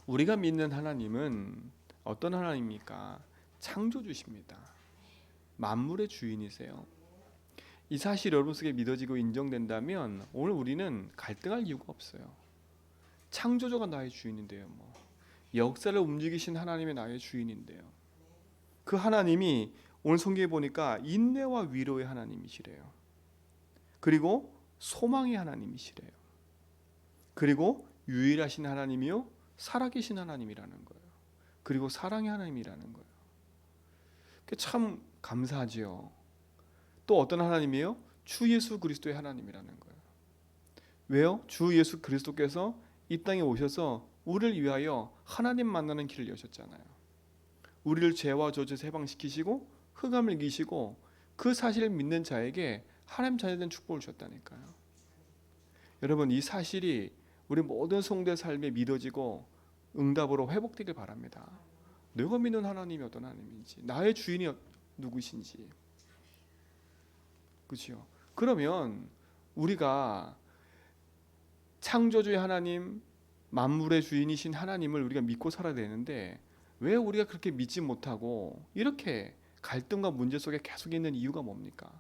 우리가 믿는 하나님은 어떤 하나님입니까? 창조주십니다. 만물의 주인이세요. 이 사실이 여러분 속에 믿어지고 인정된다면 오늘 우리는 갈등할 이유가 없어요. 창조주가 나의 주인인데요. 역사를 움직이신 하나님이 나의 주인인데요. 그 하나님이 오늘 성경에 보니까 인내와 위로의 하나님이시래요. 그리고 소망의 하나님이시래요. 그리고 유일하신 하나님이요 살아계신 하나님이라는 거예요. 그리고 사랑의 하나님이라는 거예요. 참 감사하지요. 또 어떤 하나님이에요? 주 예수 그리스도의 하나님이라는 거예요. 왜요? 주 예수 그리스도께서 이 땅에 오셔서 우리를 위하여 하나님 만나는 길을 여셨잖아요. 우리를 죄와 저주에서 해방시키시고 흑암을 이기시고 그 사실을 믿는 자에게 하나님 자녀된 축복을 주셨다니까요. 여러분, 이 사실이 우리 모든 성도의 삶에 믿어지고 응답으로 회복되길 바랍니다. 내가 믿는 하나님이 어떤 하나님인지, 나의 주인이 누구신지, 그렇죠? 그러면 우리가 창조주의 하나님, 만물의 주인이신 하나님을 우리가 믿고 살아야 되는데 왜 우리가 그렇게 믿지 못하고 이렇게 갈등과 문제 속에 계속 있는 이유가 뭡니까?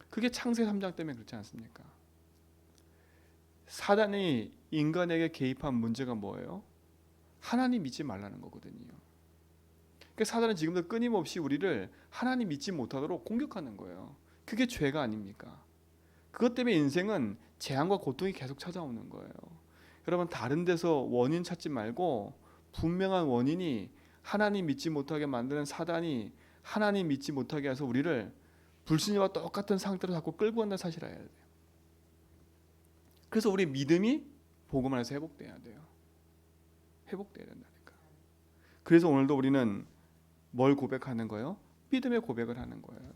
그게 창세기 3장 때문에 그렇지 않습니까? 사단이 인간에게 개입한 문제가 뭐예요? 하나님 믿지 말라는 거거든요. 그러니까 사단은 지금도 끊임없이 우리를 하나님 믿지 못하도록 공격하는 거예요. 그게 죄가 아닙니까? 그것 때문에 인생은 재앙과 고통이 계속 찾아오는 거예요. 여러분, 다른 데서 원인 찾지 말고 분명한 원인이 하나님 믿지 못하게 만드는 사단이 하나님 믿지 못하게 해서 우리를 불신자와 똑같은 상태로 자꾸 끌고 간다는 사실을 알아야 돼요. 그래서 우리 믿음이 복음 안에서 회복돼야 돼요. 회복돼야 된다니까. 그래서 오늘도 우리는 뭘 고백하는 거예요? 믿음의 고백을 하는 거예요.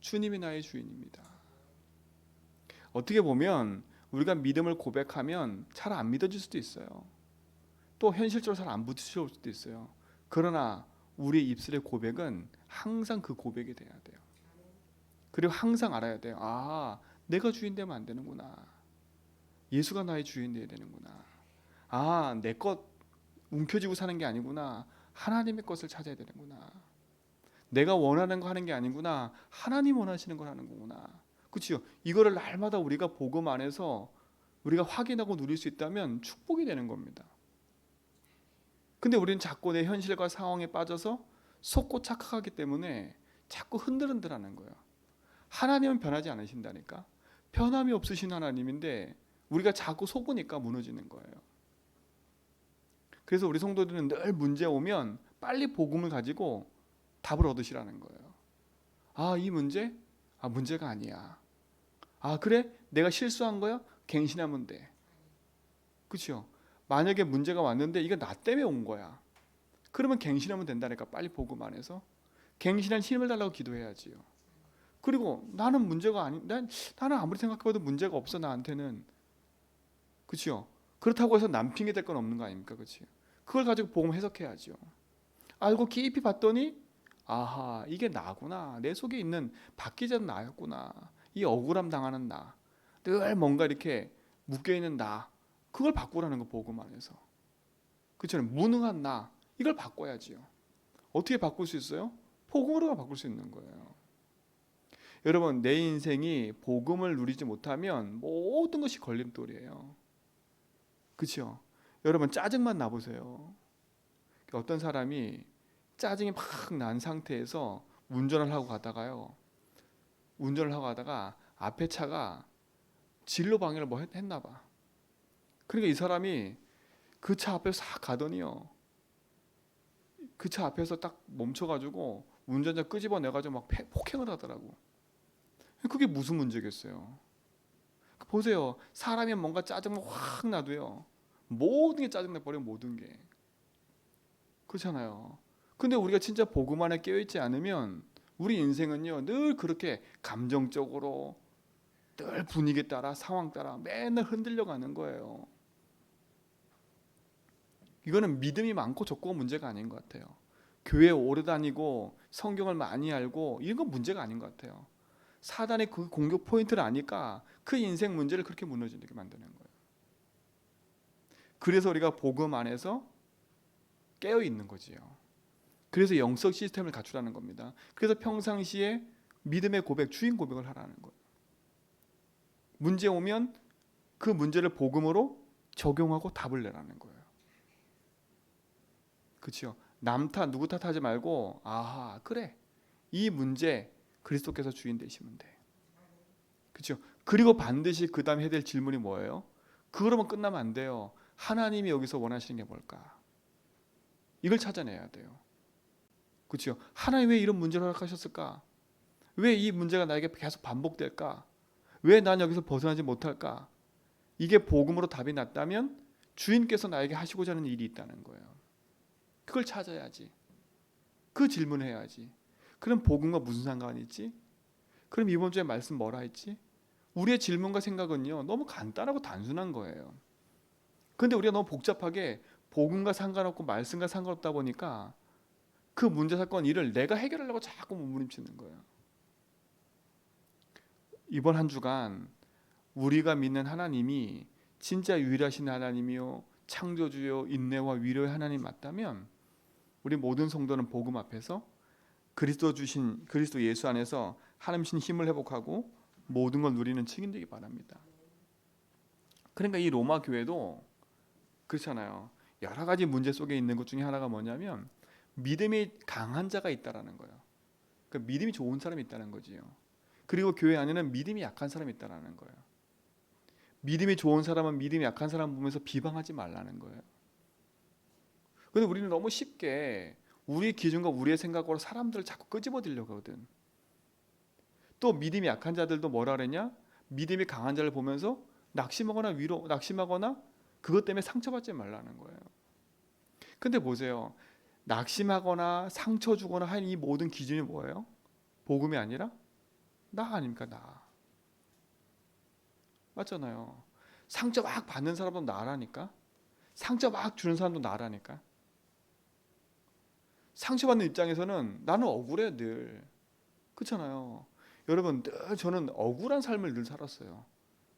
주님이 나의 주인입니다. 어떻게 보면 우리가 믿음을 고백하면 잘 안 믿어질 수도 있어요. 또 현실적으로 잘 안 부딪힐 수도 있어요. 그러나 우리의 입술의 고백은 항상 그 고백이 돼야 돼요. 그리고 항상 알아야 돼요. 아, 내가 주인 되면 안 되는구나. 예수가 나의 주인 되어야 되는구나. 아, 내 것 움켜쥐고 사는 게 아니구나. 하나님의 것을 찾아야 되는구나. 내가 원하는 거 하는 게 아니구나. 하나님 원하시는 걸 하는 거구나. 그렇죠? 이거를 날마다 우리가 복음 안에서 우리가 확인하고 누릴 수 있다면 축복이 되는 겁니다. 근데 우리는 자꾸 내 현실과 상황에 빠져서 속고 착각하기 때문에 자꾸 흔들흔들하는 거예요. 하나님은 변하지 않으신다니까. 변함이 없으신 하나님인데 우리가 자꾸 속으니까 무너지는 거예요. 그래서 우리 성도들은 늘 문제 오면 빨리 복음을 가지고 답을 얻으시라는 거예요. 아, 이 문제? 아, 문제가 아니야. 아, 그래? 내가 실수한 거야? 갱신하면 돼. 그렇죠? 만약에 문제가 왔는데 이거 나 때문에 온 거야. 그러면 갱신하면 된다니까. 빨리 복음 안에서 갱신한 힘을 달라고 기도해야지요. 그리고 나는 문제가 나는 아무리 생각해봐도 문제가 없어 나한테는. 그렇죠? 그렇다고 해서 남 핑계 댈 건 없는 거 아닙니까? 그렇죠? 그걸 가지고 복음 해석해야죠. 알고 깊이 봤더니 아하, 이게 나구나. 내 속에 있는 바뀌자는 나였구나. 이 억울함 당하는 나, 늘 뭔가 이렇게 묶여있는 나, 그걸 바꾸라는 거 복음 안에서. 그렇죠? 무능한 나, 이걸 바꿔야지요. 어떻게 바꿀 수 있어요? 복음으로 바꿀 수 있는 거예요. 여러분, 내 인생이 복음을 누리지 못하면 모든 것이 걸림돌이에요. 그렇죠? 여러분, 짜증만 나보세요. 어떤 사람이 짜증이 막 난 상태에서 운전을 하고 가다가요. 운전을 하고 가다가 앞에 차가 진로 방해를 했나 봐. 그러니까 이 사람이 그 차 앞에서 싹 가더니요. 그 차 앞에서 딱 멈춰가지고 운전자 끄집어내가지고 막 폭행을 하더라고. 그게 무슨 문제겠어요? 보세요. 사람이 뭔가 짜증만 확 나도요. 모든 게 짜증나버려, 모든 게. 그렇잖아요. 근데 우리가 진짜 복음 안에 깨어있지 않으면 우리 인생은요 늘 그렇게 감정적으로 늘 분위기에 따라 상황 따라 맨날 흔들려 가는 거예요. 이거는 믿음이 많고 적고가 문제가 아닌 것 같아요. 교회에 오래 다니고 성경을 많이 알고 이런 건 문제가 아닌 것 같아요. 사단의 그 공격 포인트를 아니까 그 인생 문제를 그렇게 무너지게 만드는 거예요. 그래서 우리가 복음 안에서 깨어 있는 거지요. 그래서 영적 시스템을 갖추라는 겁니다. 그래서 평상시에 믿음의 고백, 주인 고백을 하라는 거예요. 문제 오면 그 문제를 복음으로 적용하고 답을 내라는 거예요. 그렇죠? 남 탓, 누구 탓하지 말고 아하, 그래. 이 문제 그리스도께서 주인 되시면 돼. 그렇죠? 그리고 반드시 그 다음 해야 될 질문이 뭐예요? 그러면 끝나면 안 돼요. 하나님이 여기서 원하시는 게 뭘까? 이걸 찾아내야 돼요. 그렇죠? 하나님 왜 이런 문제를 허락하셨을까? 왜 이 문제가 나에게 계속 반복될까? 왜 난 여기서 벗어나지 못할까? 이게 복음으로 답이 났다면 주인께서 나에게 하시고자 하는 일이 있다는 거예요. 그걸 찾아야지. 그 질문을 해야지. 그럼 복음과 무슨 상관이 있지? 그럼 이번 주에 말씀 뭐라 했지? 우리의 질문과 생각은요, 너무 간단하고 단순한 거예요. 그런데 우리가 너무 복잡하게 복음과 상관없고 말씀과 상관없다 보니까 그 문제 사건 일을 내가 해결하려고 자꾸 몸부림치는 거예요. 이번 한 주간 우리가 믿는 하나님이 진짜 유일하신 하나님이요, 창조주요, 인내와 위로의 하나님 맞다면 우리 모든 성도는 복음 앞에서 그리스도 예수 안에서 하나님 신 힘을 회복하고 모든 걸 누리는 증인 되기 바랍니다. 그러니까 이 로마 교회도 그렇잖아요. 여러 가지 문제 속에 있는 것 중에 하나가 뭐냐면 믿음이 강한 자가 있다라는 거예요. 그러니까 믿음이 좋은 사람이 있다는 거지요. 그리고 교회 안에는 믿음이 약한 사람이 있다라는 거예요. 믿음이 좋은 사람은 믿음이 약한 사람 보면서 비방하지 말라는 거예요. 그런데 우리는 너무 쉽게 우리의 기준과 우리의 생각으로 사람들을 자꾸 끄집어들려고 하거든. 또 믿음이 약한 자들도 뭐라 그러냐? 믿음이 강한 자를 보면서 낙심하거나 그것 때문에 상처받지 말라는 거예요. 근데 보세요. 낙심하거나 상처 주거나 하는 이 모든 기준이 뭐예요? 복음이 아니라 나 아닙니까? 나. 맞잖아요. 상처 막 받는 사람도 나라니까. 상처 막 주는 사람도 나라니까. 상처받는 입장에서는 나는 억울해 늘. 그렇잖아요. 여러분 늘 저는 억울한 삶을 늘 살았어요.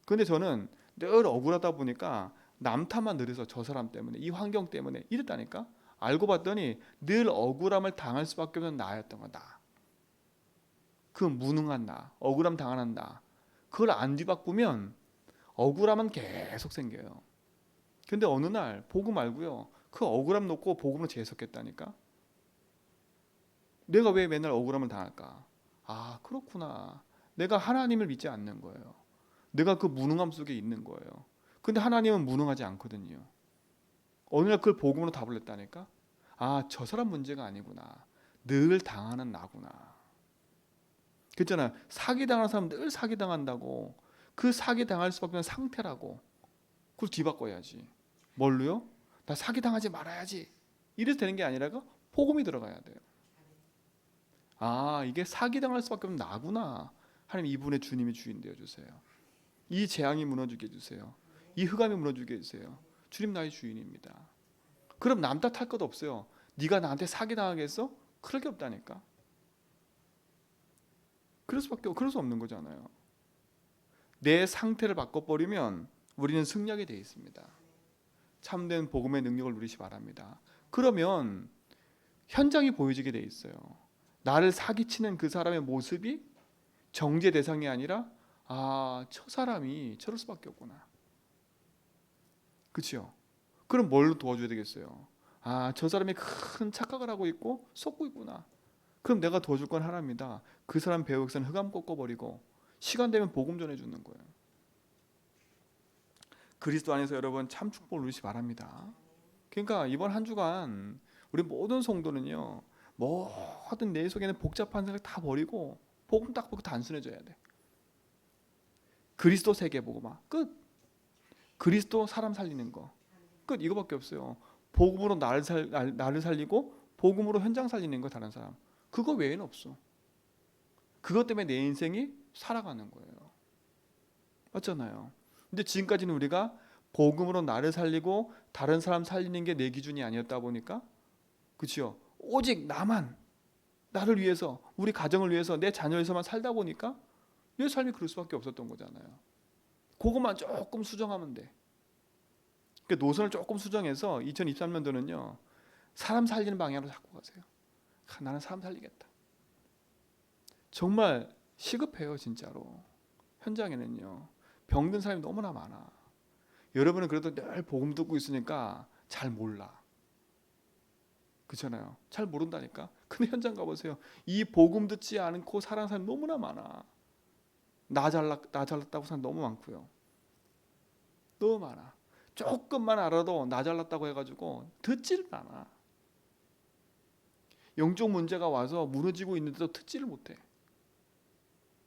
그런데 저는 늘 억울하다 보니까 남 탓만 늘 해서 저 사람 때문에 이 환경 때문에 이랬다니까. 알고 봤더니 늘 억울함을 당할 수밖에 없는 나였던 거다. 그 무능한 나, 억울함 당하는 나. 그걸 안 뒤바꾸면 억울함은 계속 생겨요. 근데 어느 날 복음 말고요. 그 억울함 놓고 복음을 재해석했다니까. 내가 왜 맨날 억울함을 당할까? 아, 그렇구나. 내가 하나님을 믿지 않는 거예요. 내가 그 무능함 속에 있는 거예요. 근데 하나님은 무능하지 않거든요. 어느 날 그걸 복음으로 답을 냈다니까. 아, 저 사람 문제가 아니구나. 늘 당하는 나구나. 그랬잖아요. 사기당하는 사람 늘 사기당한다고. 그 사기당할 수밖에 없는 상태라고. 그걸 뒤바꿔야지. 뭘로요? 나 사기당하지 말아야지. 이래서 되는 게 아니라 복음이 들어가야 돼요. 아, 이게 사기당할 수밖에 없는 나구나. 하나님 이분의 주님이 주인 되어주세요. 이 재앙이 무너지게 해주세요. 이 흑암이 무너지게 해주세요. 주님 나의 주인입니다. 그럼 남 탓할 것 없어요. 네가 나한테 사기당하겠어? 그럴 게 없다니까. 그럴 수 없는 거잖아요. 내 상태를 바꿔버리면 우리는 승리하게 되어 있습니다. 참된 복음의 능력을 누리시 바랍니다. 그러면 현장이 보여지게 되어 있어요. 나를 사기치는 그 사람의 모습이 정죄 대상이 아니라 아, 저 사람이 저럴 수밖에 없구나. 그렇죠? 그럼 뭘로 도와줘야 되겠어요? 아, 저 사람이 큰 착각을 하고 있고 속고 있구나. 그럼 내가 도와줄 건 하나입니다. 그 사람 배역선 흑암 꺾어버리고 시간 되면 복음 전해주는 거예요. 그리스도 안에서 여러분 참 축복을 누리시 바랍니다. 그러니까 이번 한 주간 우리 모든 성도는요, 모든 내 속에는 복잡한 생각 다 버리고 복음 딱 보고 단순해져야 돼. 그리스도 세계 보고 막 끝. 그리스도 사람 살리는 거 끝. 이거밖에 없어요. 복음으로 나를 살리고 복음으로 현장 살리는 거 다른 사람. 그거 외에는 없어. 그것 때문에 내 인생이 살아가는 거예요. 맞잖아요. 근데 지금까지는 우리가 복음으로 나를 살리고 다른 사람 살리는 게 내 기준이 아니었다 보니까, 그렇죠? 오직 나를 위해서, 우리 가정을 위해서, 내 자녀를 위해서만 살다 보니까 내 삶이 그럴 수밖에 없었던 거잖아요. 그것만 조금 수정하면 돼. 그러니까 노선을 조금 수정해서 2023년도는요 사람 살리는 방향으로 자꾸 가세요. 나는 사람 살리겠다. 정말 시급해요, 진짜로. 현장에는요. 병든 사람이 너무나 많아. 여러분은 그래도 늘 복음 듣고 있으니까 잘 몰라. 그렇잖아요. 잘 모른다니까. 근데 현장 가보세요. 이 복음 듣지 않고 살아가는 사람이 너무나 많아. 나 잘났다고 사람 너무 많고요. 너무 많아. 조금만 알아도 나 잘났다고 해가지고 듣지를 않아. 영적 문제가 와서 무너지고 있는데도 듣지를 못해.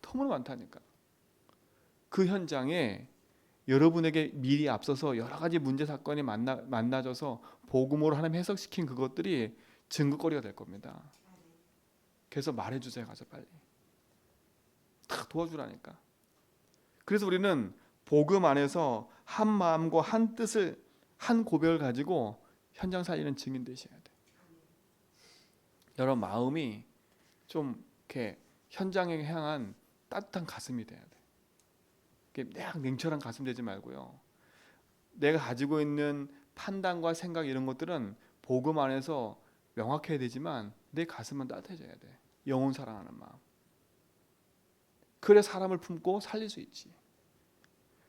너무나 많다니까. 그 현장에 여러분에게 미리 앞서서 여러 가지 문제 사건이 만나져서 복음으로 하나님 해석시킨 그것들이 증거거리가 될 겁니다. 그래서 말해주세요. 가서 빨리 다 도와주라니까. 그래서 우리는 복음 안에서 한 마음과 한 뜻을, 한 고백을 가지고 현장 살리는 증인 되셔야 돼. 여러분 마음이 좀 이렇게 현장에 향한 따뜻한 가슴이 돼야 돼. 막 냉철한 가슴 되지 말고요. 내가 가지고 있는 판단과 생각 이런 것들은 복음 안에서 명확해야 되지만 내 가슴은 따뜻해져야 돼. 영혼 사랑하는 마음. 그래 사람을 품고 살릴 수 있지.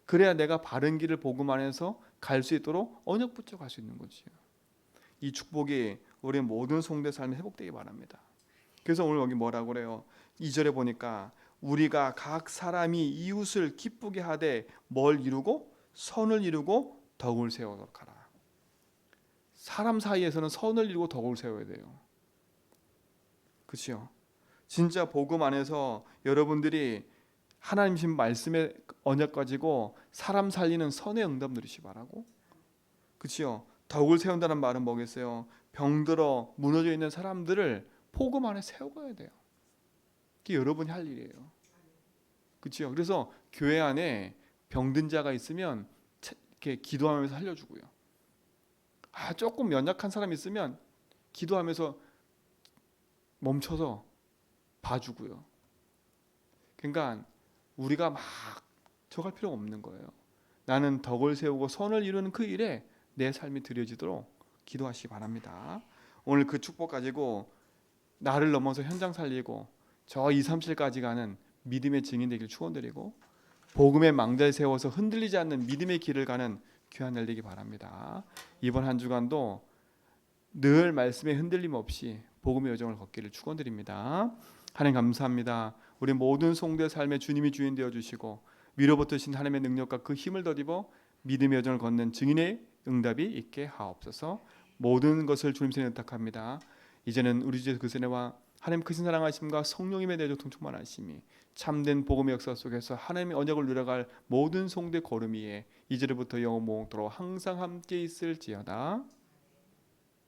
그래야 내가 바른 길을 복음 안에서 갈 수 있도록 언약 붙여 갈 수 있는 거지요. 이 축복이 우리 모든 성도의 삶에 회복되기 바랍니다. 그래서 오늘 여기 뭐라고 그래요? 2절에 보니까 우리가 각 사람이 이웃을 기쁘게 하되 뭘 이루고 선을 이루고 덕을 세우도록 하라. 사람 사이에서는 선을 이루고 덕을 세워야 돼요. 그렇죠? 진짜 복음 안에서 여러분들이 하나님 신 말씀의 언약 가지고 사람 살리는 선의 응답 누리시 바라고. 그렇죠? 덕을 세운다는 말은 뭐겠어요? 병들어 무너져 있는 사람들을 복음 안에 세워가야 돼요. 그게 여러분이 할 일이에요. 그렇죠? 그래서 교회 안에 병든 자가 있으면 이렇게 기도하면서 살려주고요. 조금 연약한 사람이 있으면 기도하면서 멈춰서 봐주고요. 그러니까 우리가 막 저갈 필요가 없는 거예요. 나는 덕을 세우고 선을 이루는 그 일에 내 삶이 드려지도록 기도하시기 바랍니다. 오늘 그 축복 가지고 나를 넘어서 현장 살리고 저 237까지 가는 믿음의 증인 되길 축원드리고 복음의 망자에 세워서 흔들리지 않는 믿음의 길을 가는 귀한 날 되기 바랍니다. 이번 한 주간도 늘 말씀에 흔들림 없이 복음의 여정을 걷기를 축원드립니다. 하나님 감사합니다. 우리 모든 성도의 삶에 주님이 주인 되어 주시고 위로부터신 하나님의 능력과 그 힘을 덧입어 믿음의 여정을 걷는 증인의 응답이 있게 하옵소서. 모든 것을 주님 손에 의탁합니다. 이제는 우리 주 예수 그리스도와 하나님 크신 사랑하심과 성령님의 내적 충만하심이 참된 복음의 역사 속에서 하나님의 언약을 누려갈 모든 성도의 걸음 위에 이제부터 영원토록 항상 함께 있을지어다.